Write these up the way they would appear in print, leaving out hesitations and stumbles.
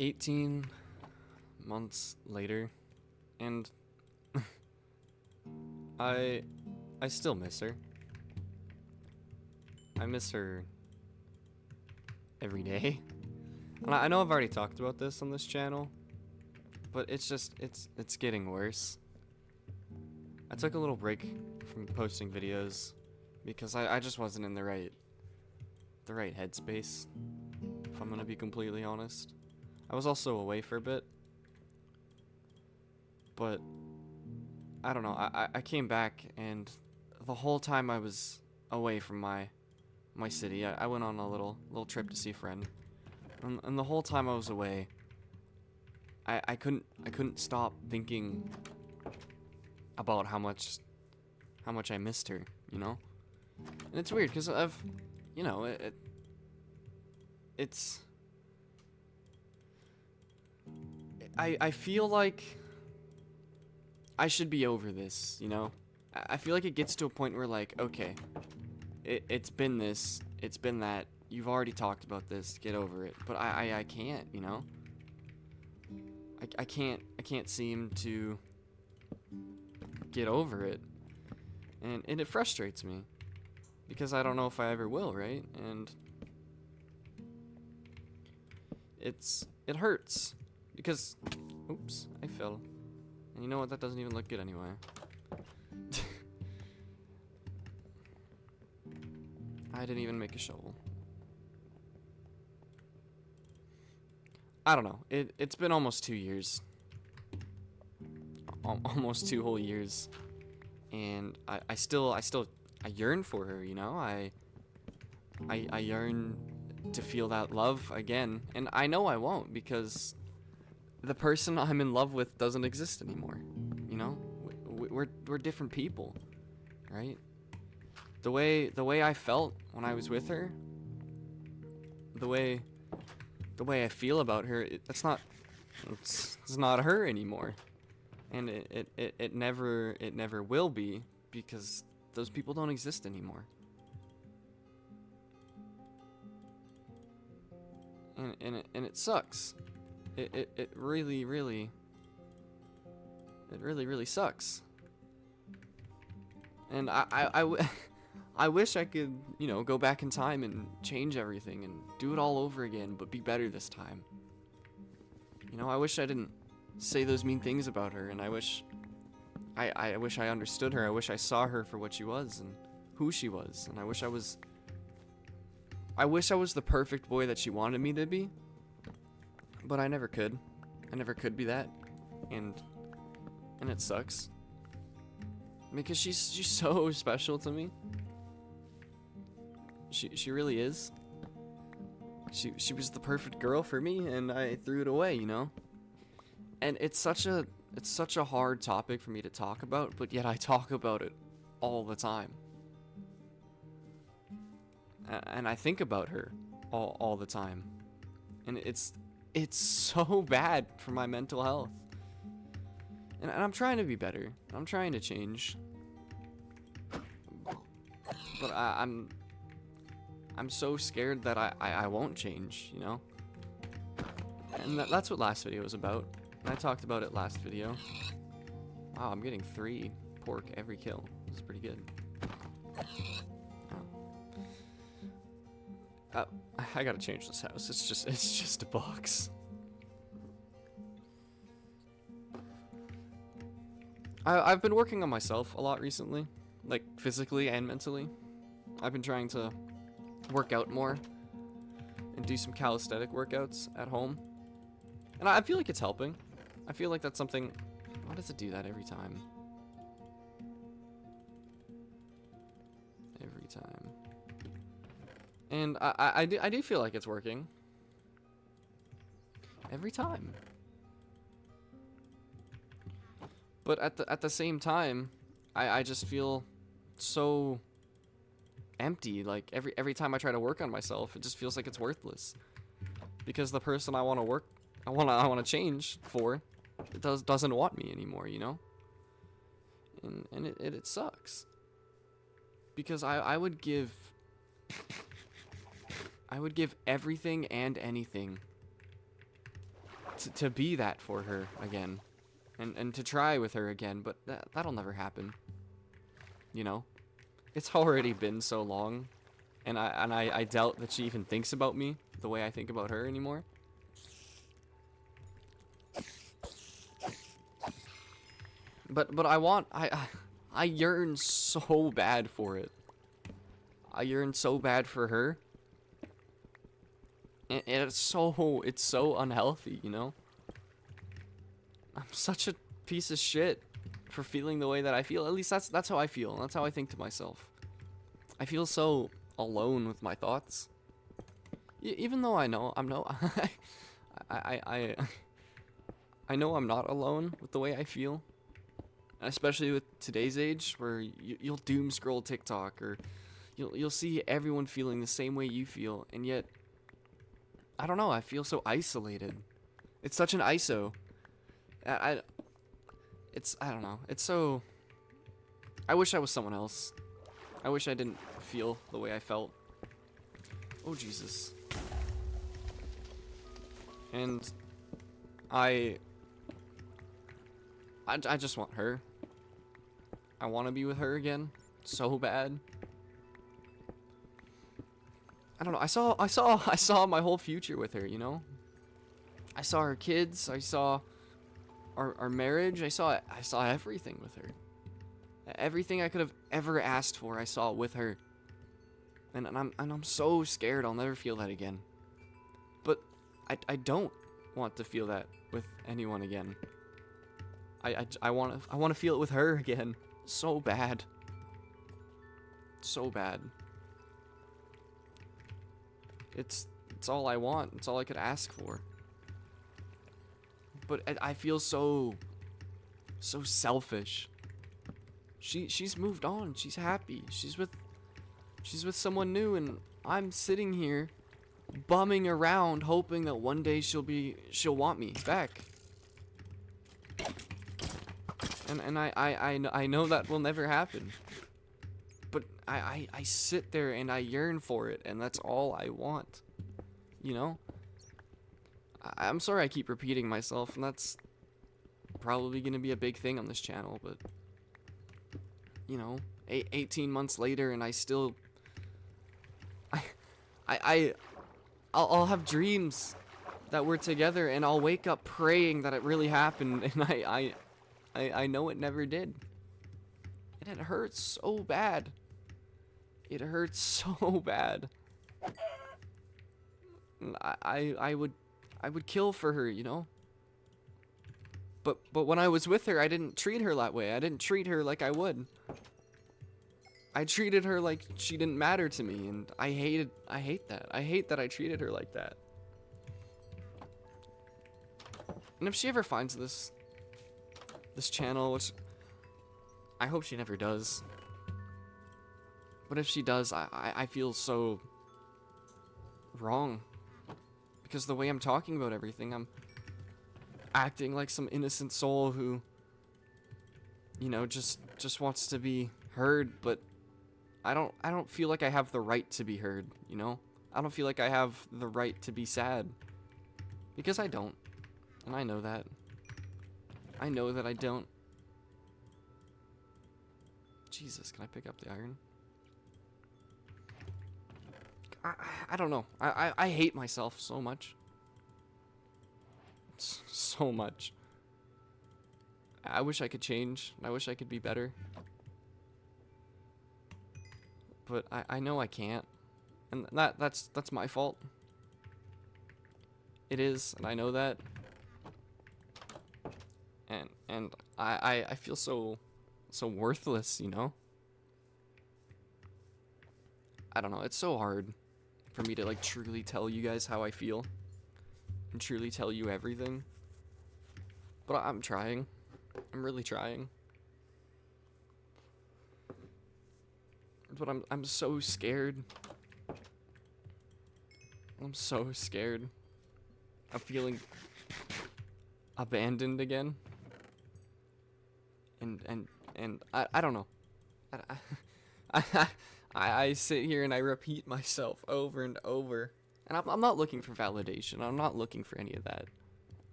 18 months later, and I I still miss her. I miss her every day. And I know I've already talked about this on this channel, but it's getting worse. I took a little break from posting videos because I just wasn't in the right headspace, if I'm gonna be completely honest. I was also away for a bit, but I don't know, I came back, and the whole time I was away from my city, I went on a little trip to see a friend, and the whole time I was away, I couldn't stop thinking about how much I missed her, you know? And it's weird because you know, it's I feel like I should be over this, you know? I feel like it gets to a point where, like, okay, it's been this, it's been that, you've already talked about this, get over it. But I can't, you know? I can't seem to get over it. And it frustrates me. Because I don't know if I ever will, right? And it hurts. Because, oops, I fell. And you know what, that doesn't even look good anyway. I didn't even make a shovel. I don't know. It's been almost 2 years. Almost 2 whole years. And I still yearn for her, you know? I yearn to feel that love again. And I know I won't, because the person I'm in love with doesn't exist anymore. You know? We're different people, right? The way I felt when I was with her, the way I feel about her, it's not her anymore. And it never will be, because those people don't exist anymore. And it sucks. It really sucks. And I wish I could, you know, go back in time and change everything and do it all over again, but be better this time. You know, I wish I didn't say those mean things about her, and I wish I understood her. I wish I saw her for what she was and who she was, and I wish I was the perfect boy that she wanted me to be. But I never could. I never could be that. And it sucks. Because she's so special to me. She really is. She was the perfect girl for me, and I threw it away, you know? And it's such a hard topic for me to talk about, but yet I talk about it all the time. And I think about her all the time. And it's so bad for my mental health. And I'm trying to be better. I'm trying to change. But I'm so scared that I won't change, you know? And that's what last video was about. I talked about it last video. Wow, I'm getting 3 pork every kill. This is pretty good. Oh. I gotta change this house. It's just a box. I've been working on myself a lot recently, like physically and mentally. I've been trying to work out more and do some calisthenic workouts at home, and I feel like it's helping. I feel like that's something. Why does it do that every time? Every time. And I do feel like it's working. Every time. But at the same time, I just feel so empty. Like every time I try to work on myself, it just feels like it's worthless. Because the person I want to change for, doesn't want me anymore, you know? And it sucks. Because I would give everything and anything to be that for her again, and to try with her again, but that'll never happen. You know, it's already been so long, and I doubt that she even thinks about me the way I think about her anymore. But I yearn so bad for it. I yearn so bad for her. And it's so unhealthy, you know? I'm such a piece of shit for feeling the way that I feel. At least that's how I feel. That's how I think to myself. I feel so alone with my thoughts. Even though I know I'm no I know I'm not alone with the way I feel. Especially with today's age, where you'll doom scroll TikTok, or you'll see everyone feeling the same way you feel, and yet I don't know, I feel so isolated. It's such an ISO. I don't know. It's so. I wish I was someone else. I wish I didn't feel the way I felt. Oh Jesus. And I just want her. I want to be with her again so bad. I don't know. I saw my whole future with her, you know? I saw her kids, I saw our marriage, I saw everything with her. Everything I could have ever asked for, I saw with her. And I'm so scared I'll never feel that again. But I don't want to feel that with anyone again. I want to feel it with her again. So bad. So bad. It's all I want. It's all I could ask for. But I feel so selfish. She's moved on. She's happy. She's with someone new, and I'm sitting here bumming around hoping that one day she'll want me back. And I know that will never happen. But I sit there and I yearn for it, and that's all I want. You know? I'm sorry I keep repeating myself, and that's probably going to be a big thing on this channel, but you know, 18 months later, and I still I'll have dreams that we're together, and I'll wake up praying that it really happened, and I know it never did. And it hurts so bad. It hurts so bad. I would kill for her, you know? But when I was with her, I didn't treat her that way. I didn't treat her like I would. I treated her like she didn't matter to me, and I hate that. I hate that I treated her like that. And if she ever finds this channel, which I hope she never does, but if she does, I feel so wrong, because the way I'm talking about everything, I'm acting like some innocent soul who, you know, just wants to be heard, but I don't feel like I have the right to be heard, you know? I don't feel like I have the right to be sad, because I don't, and I know that. I know that I don't. Jesus, can I pick up the iron? I don't know. I hate myself so much. So much. I wish I could change. I wish I could be better. But I know I can't. And that's my fault. It is, and I know that. And I feel so worthless, you know? I don't know, it's so hard for me to like truly tell you guys how I feel and truly tell you everything. But I'm trying. I'm really trying. But I'm so scared. I'm so scared of feeling abandoned again. And I don't know. I sit here and I repeat myself over and over. And I'm not looking for validation. I'm not looking for any of that.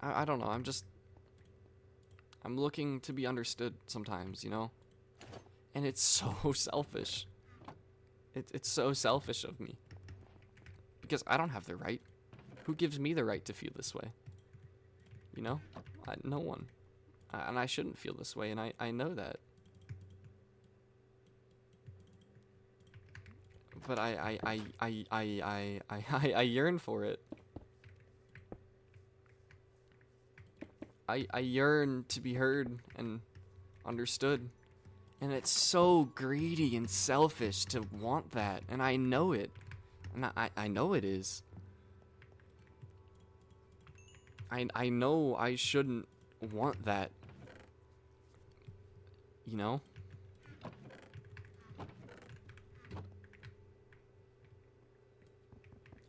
I don't know. I'm looking to be understood sometimes, you know? And it's so selfish. It's so selfish of me. Because I don't have the right. Who gives me the right to feel this way? You know? No one. And I shouldn't feel this way, and I know that. But I yearn for it. I yearn to be heard and understood. And it's so greedy and selfish to want that. And I know it. And I know it is. I know I shouldn't want that. You know?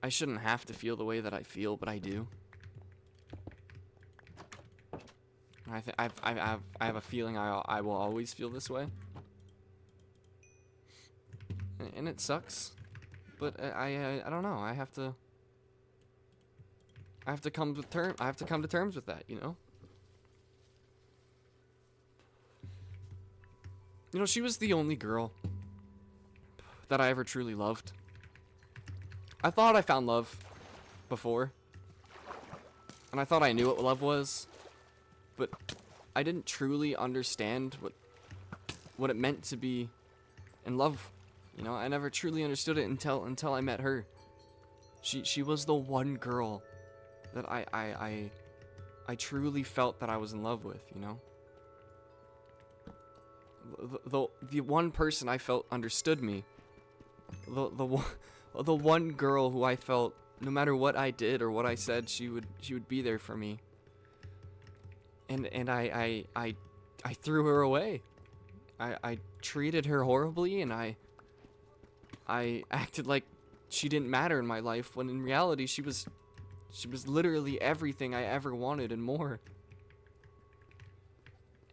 I shouldn't have to feel the way that I feel, but I do. I have a feeling I will always feel this way. And it sucks. But I don't know. I have to come to terms with that, you know? You know, she was the only girl that I ever truly loved. I thought I found love before. And I thought I knew what love was. But I didn't truly understand what it meant to be in love. You know, I never truly understood it until I met her. She was the one girl that I truly felt that I was in love with, you know? The one person I felt understood me. The one girl who I felt no matter what I did or what I said, she would be there for me. And I threw her away. I treated her horribly, and I acted like she didn't matter in my life, when in reality she was literally everything I ever wanted and more.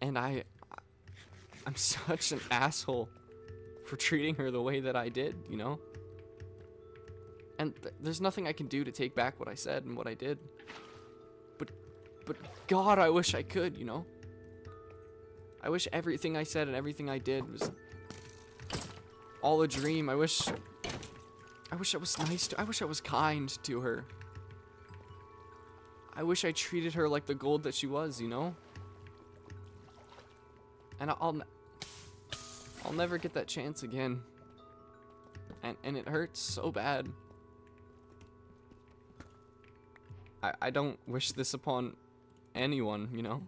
And I'm such an asshole for treating her the way that I did, you know? And there's nothing I can do to take back what I said and what I did. But God, I wish I could, you know? I wish everything I said and everything I did was all a dream. I wish I was nice to, I wish I was kind to her. I wish I treated her like the gold that she was, you know? And I'll never get that chance again. And it hurts so bad. I don't wish this upon anyone, you know?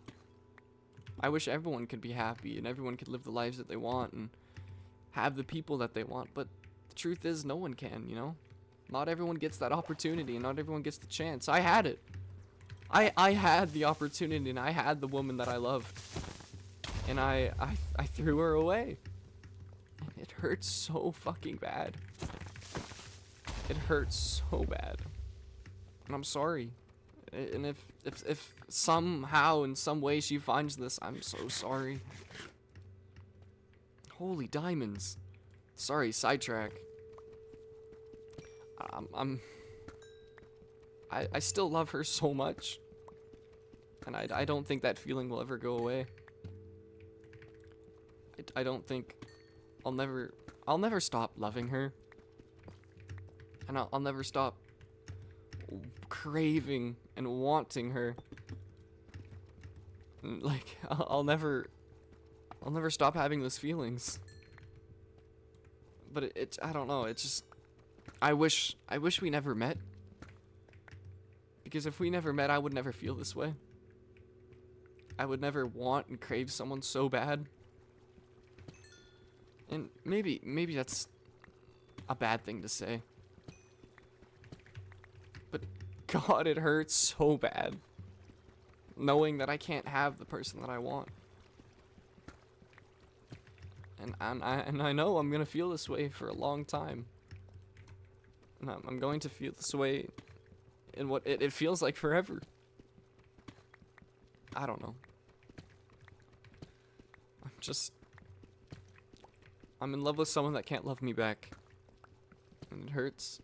I wish everyone could be happy and everyone could live the lives that they want and have the people that they want, but the truth is no one can, you know? Not everyone gets that opportunity and not everyone gets the chance. I had it. I had the opportunity and I had the woman that I loved. And I threw her away. And it hurts so fucking bad. It hurts so bad. And I'm sorry. And if somehow, in some way she finds this, I'm so sorry. Holy diamonds. Sorry, sidetrack. I still love her so much. And I don't think that feeling will ever go away. I don't think I'll never stop loving her. And I'll never stop craving and wanting her. And like I'll never stop having those feelings. But it's I don't know, it's just I wish we never met. Because if we never met, I would never feel this way. I would never want and crave someone so bad. And maybe that's a bad thing to say. But God, it hurts so bad knowing that I can't have the person that I want. And I know I'm gonna feel this way for a long time. And I'm going to feel this way in what it feels like forever. I don't know. I'm in love with someone that can't love me back. And it hurts.